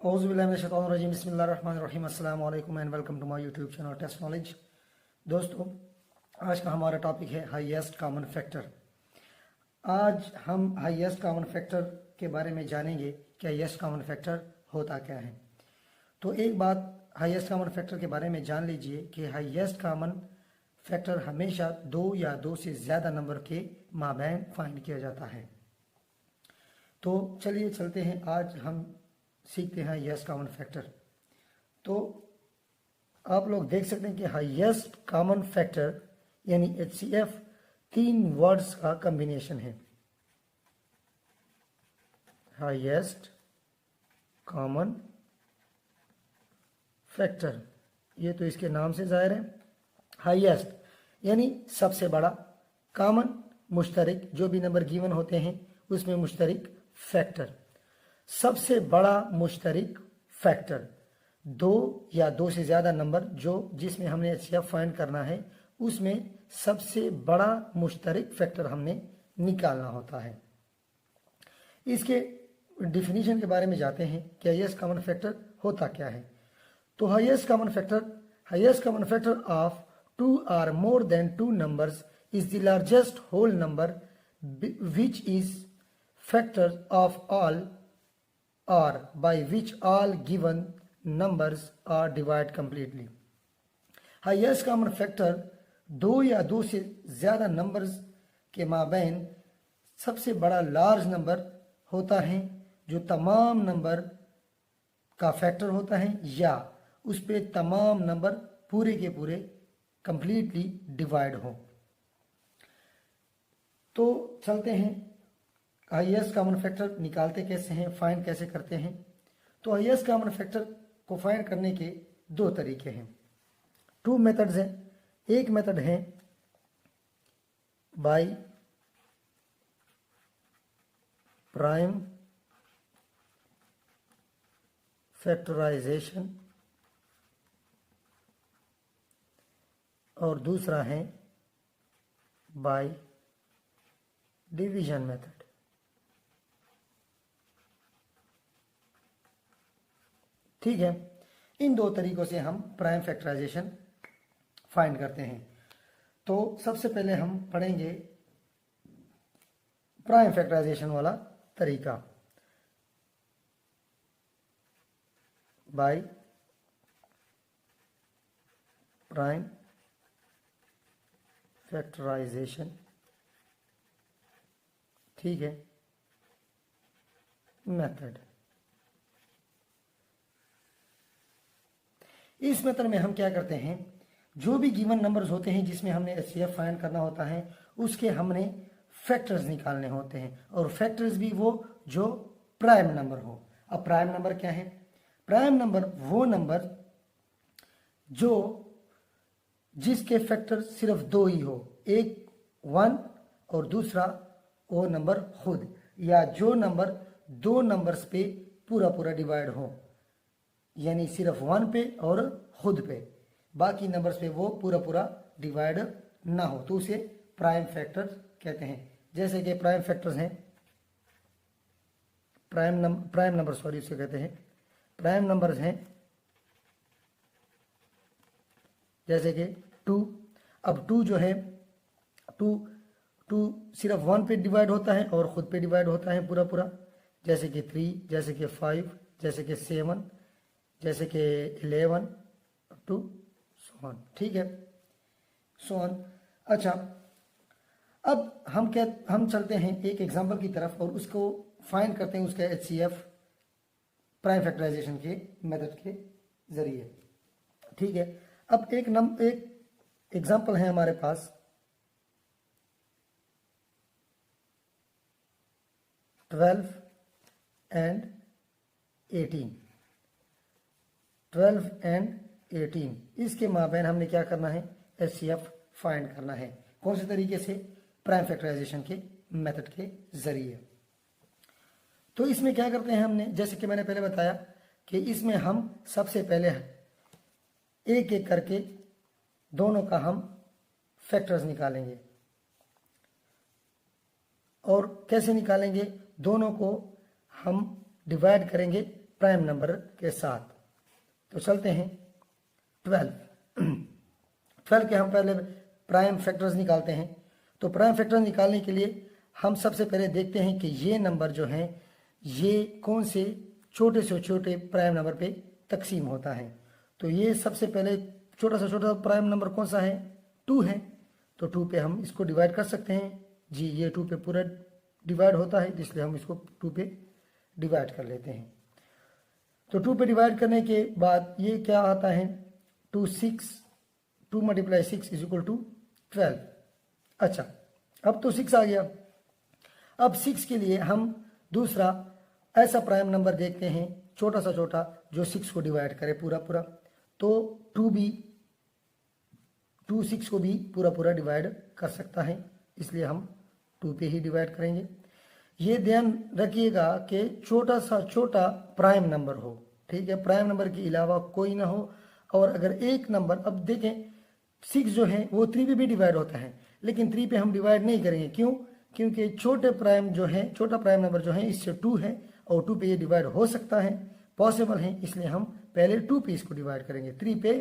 औज़ुबिल्लाहिमिनश्शैतानिर्रजीम बिस्मिल्लाहिर्रहमानिर्रहीम अस्सलामु अलैकुम and welcome to my YouTube channel test knowledge. दोस्तों, आज का हमारा टॉपिक है हाईएस्ट कॉमन फैक्टर। आज हम हाईएस्ट कॉमन फैक्टर के बारे में जानेंगे कि हाईएस्ट कॉमन फैक्टर होता क्या है। तो एक बात हाईएस्ट कॉमन फैक्टर के बारे में जान लीजिए कि हाईएस्ट कॉमन फैक्टर हमेशा दो या दो से ज़्यादा नंबर के माबैन फाइंड किया जाता है। तो चलिए चलते हैं, आज हम सीखते हैं हाईएस्ट कॉमन फैक्टर। तो आप लोग देख सकते हैं कि हाईएस्ट कॉमन फैक्टर यानी HCF 3 वर्ड्स का कॉम्बिनेशन है। हाईएस्ट कॉमन फैक्टर, ये तो इसके नाम से जाहिर है। हाईएस्ट यानी सबसे बड़ा, कॉमन मुश्तरक, जो भी नंबर गिवन होते हैं उसमें मुश्तरक फैक्टर। सबसे बड़ा मुश्तरक फैक्टर, दो या दो से ज़्यादा नंबर जिसमें हमने HCF फाइंड करना है, उसमें सबसे बड़ा मुश्तरक फैक्टर हमने निकालना होता है। इसके डिफिनीशन के बारे में जाते हैं कि हाईएस्ट कॉमन फैक्टर होता क्या है। तो highest common factor of 2 or more than 2 numbers is the largest whole number which is factor of all or by which all given numbers are divided completely। Highest common factor दो या दो से ज़्यादा numbers के माबैन सबसे बड़ा large number होता है, जो तमाम नंबर का फैक्टर होता है या उस पे तमाम नंबर पूरे के पूरे कंप्लीटली डिवाइड हो। तो चलते हैं, हाईएस्ट कॉमन फैक्टर निकालते कैसे हैं, फाइंड कैसे करते हैं। तो हाईएस्ट कॉमन फैक्टर को फाइंड करने के दो तरीके हैं, 2 मेथड्स हैं। एक मेथड है बाय प्राइम फैक्टराइजेशन और दूसरा है बाय डिवीजन मेथड। ठीक है, इन दो तरीकों से हम प्राइम फैक्टराइजेशन फाइंड करते हैं। तो सबसे पहले हम पढ़ेंगे प्राइम फैक्टराइजेशन वाला तरीका। बाय प्राइम फैक्टराइजेशन, ठीक है, मेथड। इस मेथड में हम क्या करते हैं, जो भी गिवन नंबर्स होते हैं जिसमें हमने HCF फाइंड करना होता है, उसके हमने फैक्टर्स निकालने होते हैं, और फैक्टर्स भी वो जो प्राइम नंबर हो। अब प्राइम नंबर क्या है? प्राइम नंबर वो नंबर जिसके फैक्टर सिर्फ दो ही हो, एक 1 और दूसरा वो नंबर खुद, या जो नंबर दो नंबर्स पे पूरा पूरा डिवाइड हो, यानी सिर्फ 1 पे और खुद पे, बाकी नंबर्स पे वो पूरा पूरा डिवाइड ना हो, तो उसे प्राइम फैक्टर कहते हैं। जैसे कि प्राइम फैक्टर्स हैं, प्राइम नंबर सॉरी उसे कहते हैं प्राइम नंबर्स हैं, जैसे कि 2। अब 2 जो है, 2 सिर्फ 1 पे डिवाइड होता है और खुद पे डिवाइड होता है पूरा पूरा, जैसे कि 3, जैसे कि 5, जैसे कि 7, जैसे कि 11 टू सोन, ठीक है, सोन। अच्छा, अब हम चलते हैं एक एग्जांपल की तरफ और उसको फाइंड करते हैं, उसका HCF प्राइम फैक्टराइजेशन के मेथड के जरिए। ठीक है, अब एक एग्जांपल है हमारे पास, 12 and 18। 12 and 18, इसके माबैन हमने क्या करना है, HCF फाइंड करना है। कौन से तरीके से? प्राइम फैक्टराइजेशन के मेथड के जरिए। तो इसमें क्या करते हैं हमने, जैसे कि मैंने पहले बताया कि इसमें हम सबसे पहले एक एक करके दोनों का हम फैक्टर्स निकालेंगे। और कैसे निकालेंगे? दोनों को हम डिवाइड करेंगे प्राइम नंबर के साथ। तो चलते हैं 12 के हम पहले प्राइम फैक्टर्स निकालते हैं। तो प्राइम फैक्टर निकालने के लिए हम सबसे पहले देखते हैं कि ये नंबर जो हैं ये कौन से छोटे से छोटे प्राइम नंबर पे तकसीम होता है। तो ये सबसे पहले छोटा से छोटा प्राइम नंबर कौन सा है, 2 है। तो 2 पे हम इसको डिवाइड कर सकते हैं जी, ये 2 पे पूरा डिवाइड होता है, इसलिए हम इसको 2 पे डिवाइड कर लेते हैं। तो 2 पे डिवाइड करने के बाद ये क्या आता है, 2 × 6 = 12। अच्छा, अब तो 6 आ गया। अब 6 के लिए हम दूसरा ऐसा प्राइम नंबर देखते हैं छोटा सा छोटा जो 6 को डिवाइड करे पूरा पूरा। तो 2 6 को भी पूरा पूरा डिवाइड कर सकता है, इसलिए हम 2 पे ही डिवाइड करेंगे। ये ध्यान रखिएगा कि छोटा सा छोटा प्राइम नंबर हो, ठीक है, प्राइम नंबर के अलावा कोई ना हो। और अगर एक नंबर, अब देखें 6 जो है वो 3 पे भी डिवाइड होता है, लेकिन 3 पे हम डिवाइड नहीं करेंगे। क्यों? क्योंकि छोटे प्राइम जो है, छोटा प्राइम नंबर जो है इससे 2 है और 2 पे ये डिवाइड हो सकता है, पॉसिबल है, इसलिए हम पहले 2 पे इसको डिवाइड करेंगे, 3 पे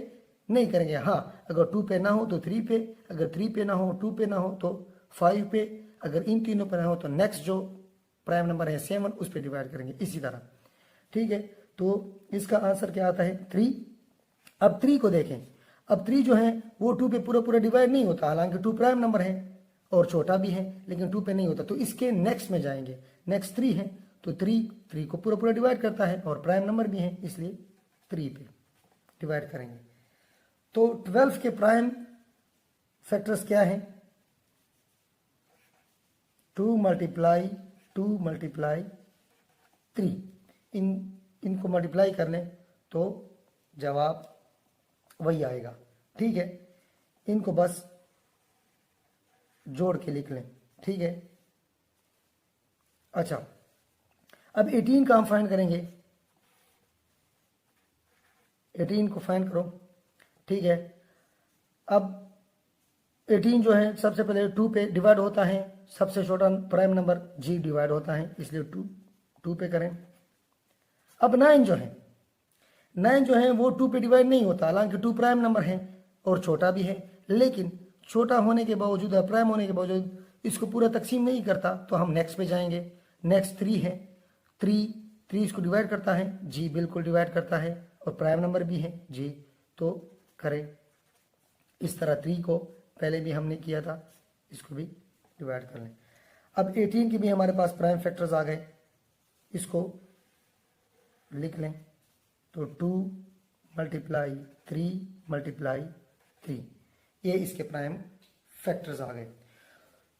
नहीं करेंगे। हाँ, अगर 2 पे ना हो तो 3 पे, अगर 3 पे ना हो, 2 पे ना हो तो 5 पे, अगर इन तीनों पे ना हो तो नेक्स्ट जो प्राइम नंबर है 7 उस पर डिवाइड करेंगे, इसी तरह, ठीक है। तो इसका आंसर क्या आता है, 3। अब 3 को देखें, अब 3 जो है वो 2 पे पूरा पूरा डिवाइड नहीं होता, हालांकि 2 प्राइम नंबर है और छोटा भी है, लेकिन 2 पे नहीं होता। तो इसके नेक्स्ट में जाएंगे, नेक्स्ट 3 है, तो 3 को पूरा पूरा डिवाइड करता है और प्राइम नंबर भी है, इसलिए 3 पे डिवाइड करेंगे। तो 12 के प्राइम फैक्टर्स क्या है, 2 × 3। इनको मल्टीप्लाई कर लें तो जवाब वही आएगा, ठीक है। इनको बस जोड़ के लिख लें, ठीक है। अच्छा, अब 18 का हम फाइंड करेंगे, 18 को फाइंड करो, ठीक है। अब 18 जो है सबसे पहले 2 पे डिवाइड होता है, सबसे छोटा प्राइम नंबर जी डिवाइड होता है, इसलिए 2 पे करें। अब 9 जो है, 9 जो है वो 2 पे डिवाइड नहीं होता, हालांकि 2 प्राइम नंबर है और छोटा भी है, लेकिन छोटा होने के बावजूद, प्राइम होने के बावजूद इसको पूरा तकसीम नहीं करता, तो हम नेक्स्ट पे जाएंगे। नेक्स्ट 3 है, 3 इसको डिवाइड करता है जी, बिल्कुल डिवाइड करता है, और प्राइम नंबर भी है जी, तो करें इस तरह। 3 को पहले भी हमने किया था, इसको भी डिवाइड कर लें। अब 18 के भी हमारे पास प्राइम फैक्टर्स आ गए, इसको लिख लें। तो 2 × 3 ये इसके प्राइम फैक्टर्स आ गए।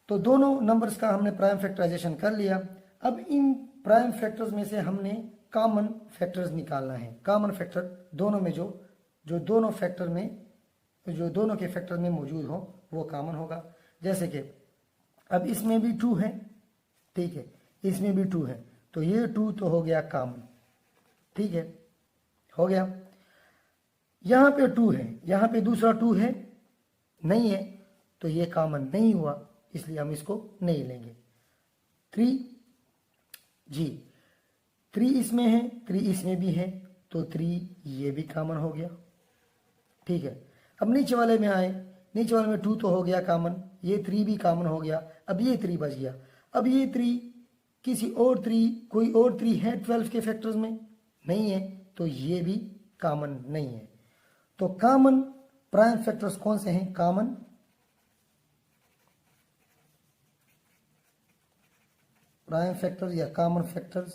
तो दोनों नंबर्स का हमने प्राइम फैक्टराइजेशन कर लिया। अब इन प्राइम फैक्टर्स में से हमने कॉमन फैक्टर्स निकालना है। कॉमन फैक्टर दोनों में जो दोनों फैक्टर में, जो दोनों के फैक्टर में मौजूद हो वो कॉमन होगा। जैसे कि अब इसमें भी 2 है, ठीक है, इसमें भी 2 है, तो ये 2 तो हो गया कॉमन, ठीक है, हो गया। यहां पे 2 है, यहां पे दूसरा 2 है नहीं है, तो ये कॉमन नहीं हुआ, इसलिए हम इसको नहीं लेंगे। 3 जी, 3 इसमें है, 3 इसमें भी है, तो 3 ये भी कॉमन हो गया, ठीक है। अब नीचे वाले में आए, नीचे वाले में 2 तो हो गया कॉमन, ये 3 भी कॉमन हो गया। अब ये 3 बच गया। अब ये 3 किसी और 3, कोई और 3 है 12 के फैक्टर्स में नहीं है, तो ये भी कॉमन नहीं है। तो कॉमन प्राइम फैक्टर्स कौन से हैं? कॉमन प्राइम फैक्टर या कॉमन फैक्टर्स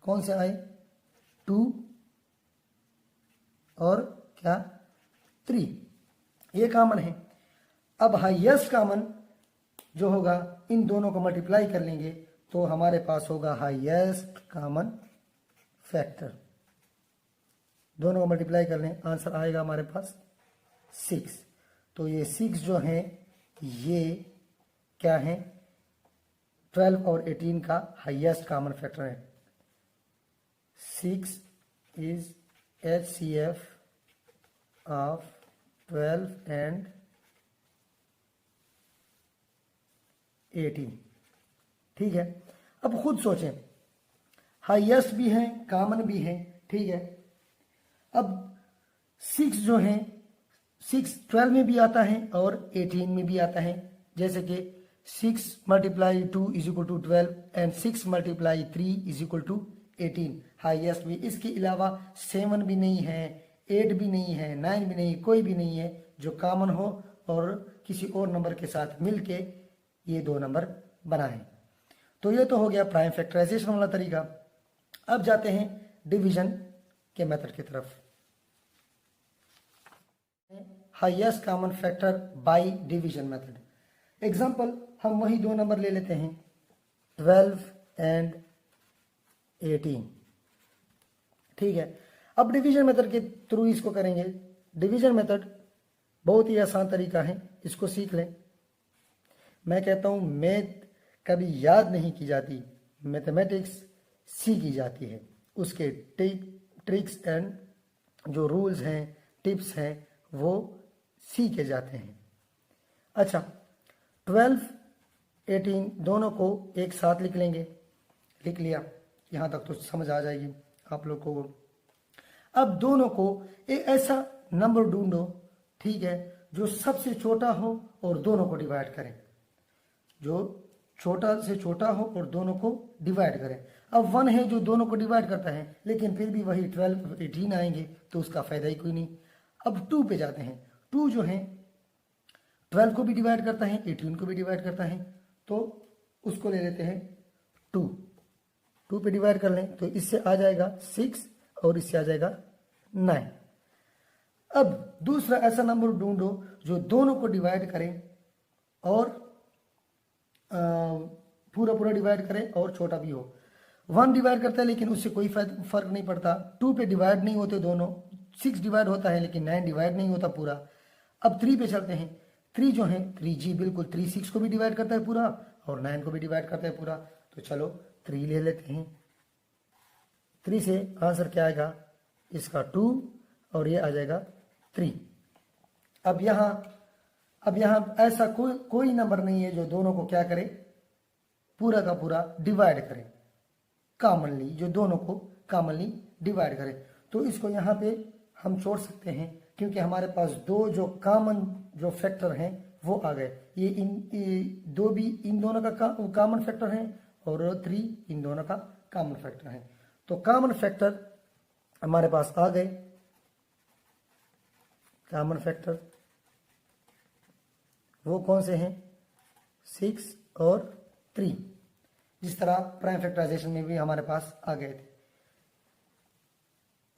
कौन से आए? 2 और क्या 3, ये कॉमन है। अब हाईएस्ट कॉमन जो होगा, इन दोनों को मल्टीप्लाई कर लेंगे तो हमारे पास होगा हाईएस्ट कॉमन फैक्टर। दोनों को मल्टीप्लाई कर लें, आंसर आएगा हमारे पास 6। तो ये 6 जो है ये क्या है? 12 और 18 का हाईएस्ट कॉमन फैक्टर है। 6 इज HCF ऑफ 12 एंड 18, ठीक है। अब खुद सोचें, हाईएस्ट भी है, कॉमन भी है, ठीक है। अब 6 जो है 6 12 में भी आता है और 18 में भी आता है, जैसे कि 6 × 2 = 12 एंड 6 × 3 = 18 हाईएस्ट भी। इसके अलावा 7 भी नहीं है, 8 भी नहीं है, 9 भी नहीं, कोई भी नहीं है जो कॉमन हो और किसी और नंबर के साथ मिलके ये 2 नंबर बनाए। तो ये तो हो गया प्राइम फैक्टराइजेशन वाला तरीका। अब जाते हैं डिवीजन के मेथड की तरफ। Highest common factor by division method. Example हम वही 2 नंबर ले लेते हैं 12 एंड 18, ठीक है। अब डिवीजन मेथड के थ्रू इसको करेंगे। डिवीजन मेथड बहुत ही आसान तरीका है, इसको सीख लें। मैं कहता हूं मैथ कभी याद नहीं की जाती, मैथमेटिक्स सीखी जाती है। उसके ट्रिक्स एंड जो रूल्स हैं, टिप्स हैं, वो सीखे जाते हैं। अच्छा, 12 18 दोनों को एक साथ लिख लेंगे। लिख लिया, यहाँ तक तो समझ आ जाएगी आप लोग को। अब दोनों को एक ऐसा नंबर ढूंढो, ठीक है, जो सबसे छोटा हो और दोनों को डिवाइड करें। जो छोटा से छोटा हो और दोनों को डिवाइड करें। अब 1 है जो दोनों को डिवाइड करता है, लेकिन फिर भी वही 12 18 आएंगे तो उसका फायदा ही कोई नहीं। अब 2 पे जाते हैं। 2 जो है 12 को भी डिवाइड करता है, 18 को भी डिवाइड करता है, तो उसको ले लेते हैं 2। 2 पे डिवाइड कर लें तो इससे आ जाएगा 6 और इससे आ जाएगा 9। अब दूसरा ऐसा नंबर ढूंढो जो दोनों को डिवाइड करें और पूरा पूरा डिवाइड करें और छोटा भी हो। 1 डिवाइड करता है लेकिन उससे कोई फर्क नहीं पड़ता। 2 पे डिवाइड नहीं होते दोनों। 6 डिवाइड होता है लेकिन 9 डिवाइड नहीं होता पूरा। अब 3 पे चलते हैं। 3 जो है 3 जी बिल्कुल 3 6 को भी डिवाइड करता है पूरा और 9 को भी डिवाइड करता है पूरा। तो चलो 3 ले लेते हैं। 3 से आंसर क्या आएगा इसका 2 और ये आ जाएगा 3। अब यहाँ ऐसा कोई नंबर नहीं है जो दोनों को क्या करे, पूरा का पूरा डिवाइड करे कॉमनली, जो दोनों को कॉमनली डिवाइड करे। तो इसको यहाँ पे हम छोड़ सकते हैं क्योंकि हमारे पास 2 जो कॉमन जो फैक्टर हैं वो आ गए। ये 2 भी इन दोनों का कॉमन फैक्टर है और 3 इन दोनों का कॉमन फैक्टर है। तो कॉमन फैक्टर हमारे पास आ गए। कॉमन फैक्टर वो कौन से हैं 6 और 3, जिस तरह प्राइम फैक्टराइजेशन में भी हमारे पास आ गए थे।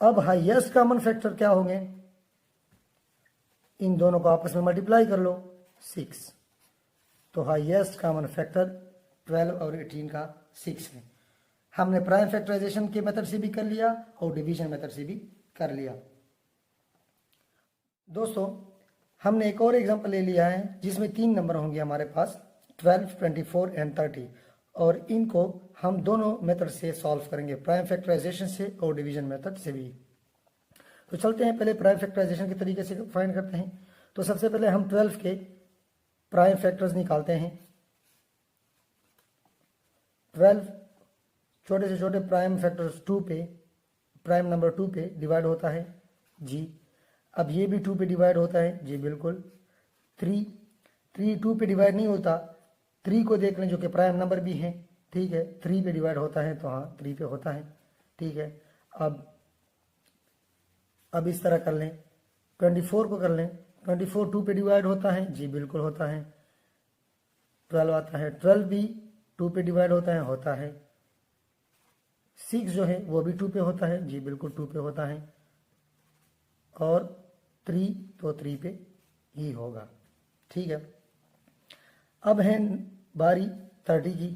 अब हाईएस्ट कॉमन फैक्टर क्या होंगे, इन दोनों को आपस में मल्टीप्लाई कर लो 6। तो हाईएस्ट कॉमन फैक्टर 12 और 18 का 6 है। हमने प्राइम फैक्टराइजेशन के मेथड से भी कर लिया और डिवीजन मेथड से भी कर लिया। दोस्तों हमने एक और एग्जांपल ले लिया है जिसमें 3 नंबर होंगे हमारे पास 12 24 एंड 30 और इनको हम दोनों मेथड से सॉल्व करेंगे, प्राइम फैक्टराइजेशन से और डिवीजन मेथड से भी। तो चलते हैं पहले प्राइम फैक्टराइजेशन के तरीके से फाइंड करते हैं। तो सबसे पहले हम 12 के प्राइम फैक्टर्स निकालते हैं। 12 छोटे से छोटे प्राइम फैक्टर्स 2 पे, प्राइम नंबर 2 पे डिवाइड होता है जी। अब ये भी 2 पे डिवाइड होता है जी बिल्कुल। 3 2 पे डिवाइड नहीं होता। 3 को देख लें जो कि प्राइम नंबर भी है, ठीक है। 3 पे डिवाइड होता है तो हाँ 3 पे होता है, ठीक है। अब इस तरह कर लें। 24 को कर लें। 24 2 पे डिवाइड होता है जी बिल्कुल होता है। 12 आता है, 12 भी 2 पे डिवाइड होता है। 6 जो है वो भी 2 पे होता है जी बिल्कुल 2 पे होता है। और 3 तो 3 पे ही होगा, ठीक है। अब है बारी 30 की।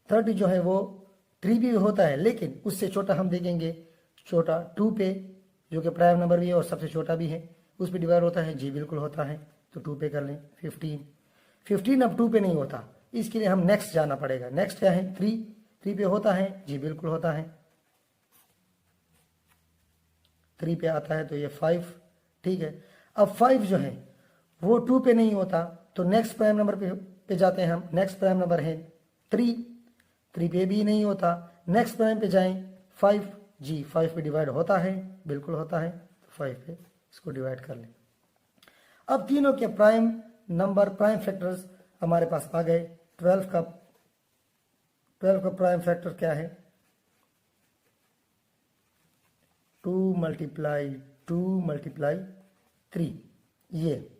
30 जो है वो 3 भी होता है लेकिन उससे छोटा हम देखेंगे, छोटा 2 पे जो कि प्राइम नंबर भी है और सबसे छोटा भी है, उस पे डिवाइड होता है जी बिल्कुल होता है। तो 2 पे कर लें। 15 अब 2 पे नहीं होता, इसके लिए हम नेक्स्ट जाना पड़ेगा। नेक्स्ट क्या है 3 पे होता है जी बिल्कुल होता है। 3 पे आता है तो ये 5, ठीक है। अब 5 जो है वो 2 पे नहीं होता तो नेक्स्ट प्राइम नंबर पे जाते हैं हम। नेक्स्ट प्राइम नंबर है 3। 3 पे भी नहीं होता। नेक्स्ट प्राइम पे जाएं, 5 जी 5 पे डिवाइड होता है, बिल्कुल होता है, तो 5 पे इसको डिवाइड कर लें। अब तीनों के प्राइम नंबर प्राइम फैक्टर्स हमारे पास आ गए। 12 का प्राइम फैक्टर क्या है? 2 मल्टीप्लाई 3 ये।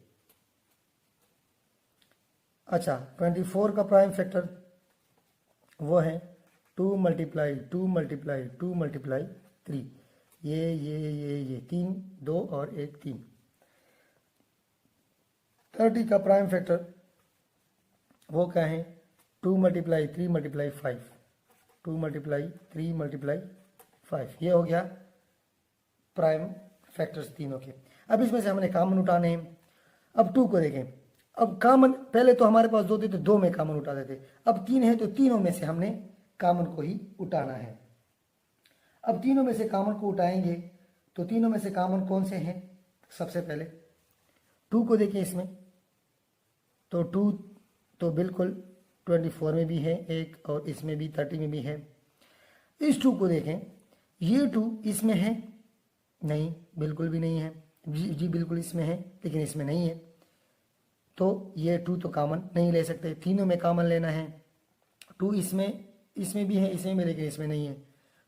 अच्छा 24 का प्राइम फैक्टर वो है 2 मल्टीप्लाई 3 ये 3 2 और 1 3। 30 का प्राइम फैक्टर वो क्या है? 2 मल्टीप्लाई 3 मल्टीप्लाई 5 2 मल्टीप्लाई 3 मल्टीप्लाई 5। ये हो गया प्राइम फैक्टर्स तीनों के। अब इसमें से हमने कॉमन उठाने हैं। अब 2 को देखें। अब कॉमन पहले तो हमारे पास 2 थे तो 2 में कॉमन उठा देते, अब 3 है तो तीनों में से हमने कॉमन को ही उठाना है। अब तीनों में से कॉमन को उठाएंगे तो तीनों में से कॉमन कौन से हैं? सबसे पहले 2 को देखें। इसमें तो 2 तो बिल्कुल 24 में भी है एक, और इसमें भी 30 में भी है। इस 2 को देखें, ये 2 इसमें है नहीं, बिल्कुल भी नहीं है। जी बिल्कुल इसमें है लेकिन इसमें नहीं है, तो ये 2 तो कॉमन नहीं ले सकते, तीनों में कॉमन लेना है। 2 इसमें भी है, इसमें भी, लेकिन इसमें नहीं है,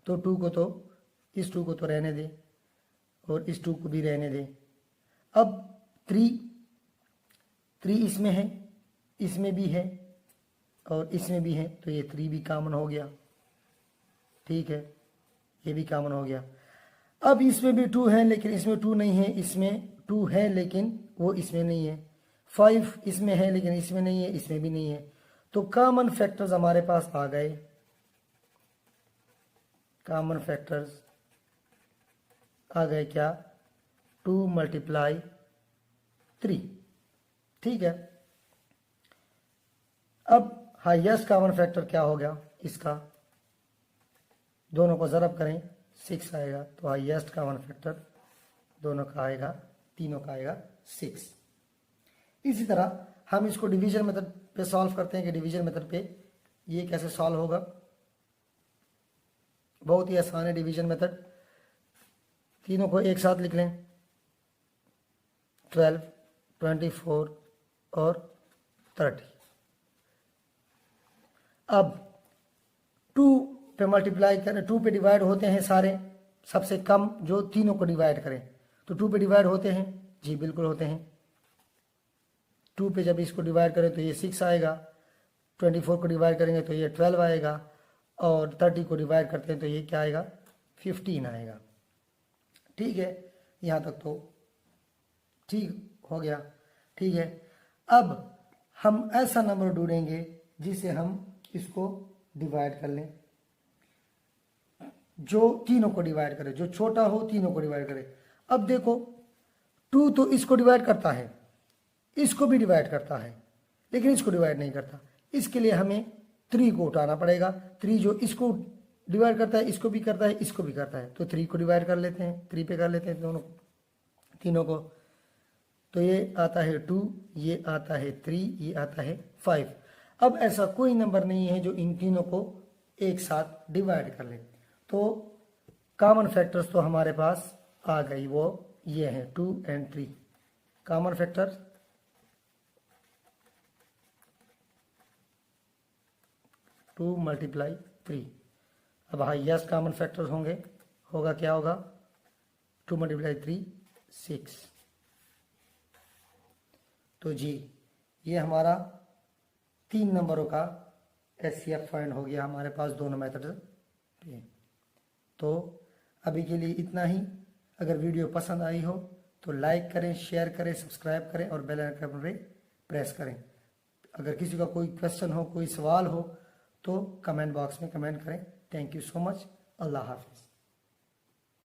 तो 2 को तो इस 2 को तो रहने दे और इस 2 को भी रहने दे। अब 3 इसमें है, इसमें भी है और इसमें भी है, तो ये 3 भी कॉमन हो गया। ठीक है, ये भी कॉमन हो गया। अब इसमें भी 2 है लेकिन इसमें 2 नहीं है, इसमें 2 है लेकिन वो इसमें नहीं है। 5 इसमें है लेकिन इसमें नहीं है, इसमें भी नहीं है। तो कॉमन फैक्टर्स हमारे पास आ गए। कॉमन फैक्टर्स आ गए क्या? 2 मल्टीप्लाई 3। ठीक है। अब हाईएस्ट कॉमन फैक्टर क्या हो गया इसका? दोनों को ज़रब करें 6 आएगा, तो हाईएस्ट कॉमन फैक्टर दोनों का आएगा, तीनों का आएगा 6। इसी तरह हम इसको डिवीजन मेथड पे सॉल्व करते हैं कि डिवीजन मेथड पे ये कैसे सॉल्व होगा। बहुत ही आसान है डिवीजन मेथड। तीनों को एक साथ लिख लें, 12, 24 और 30। अब 2 पे मल्टीप्लाई करें, 2 पे डिवाइड होते हैं सारे, सबसे कम जो तीनों को डिवाइड करें, तो 2 पे डिवाइड होते हैं, जी बिल्कुल होते हैं। 2 पे जब इसको डिवाइड करें तो ये 6 आएगा, 24 को डिवाइड करेंगे तो ये 12 आएगा, और 30 को डिवाइड करते हैं तो ये क्या आएगा? 15 आएगा। ठीक है, यहाँ तक तो ठीक हो गया। ठीक है, अब हम ऐसा नंबर ढूंढेंगे जिसे हम इसको डिवाइड कर लें, जो तीनों को डिवाइड करे, जो छोटा हो तीनों को डिवाइड करे। अब देखो 2 तो इसको डिवाइड करता है, इसको भी डिवाइड करता है, लेकिन इसको डिवाइड नहीं करता। इसके लिए हमें 3 को उठाना पड़ेगा। 3 जो इसको डिवाइड करता है, इसको भी करता है, इसको भी करता है, तो 3 को डिवाइड कर लेते हैं, 3 पे कर लेते हैं दोनों तीनों को। तो ये आता है 2, ये आता है 3, ये आता है 5। अब ऐसा कोई नंबर नहीं है जो इन तीनों को एक साथ डिवाइड कर ले। तो कॉमन फैक्टर्स तो हमारे पास आ गई, वो ये हैं 2 और 3। Common factor 2 multiply 3। अब हाईएस्ट कॉमन फैक्टर्स होगा क्या होगा? 2 मल्टीप्लाई 3 6। तो जी ये हमारा 3 नंबरों का एचसीएफ फाइंड हो गया हमारे पास दोनों मेथड पे। तो अभी के लिए इतना ही। अगर वीडियो पसंद आई हो तो लाइक करें, शेयर करें, सब्सक्राइब करें और बेल आइकन पे प्रेस करें। अगर किसी का कोई क्वेश्चन हो, कोई सवाल हो तो कमेंट बॉक्स में कमेंट करें। Thank you so much. अल्लाह हाफिज़।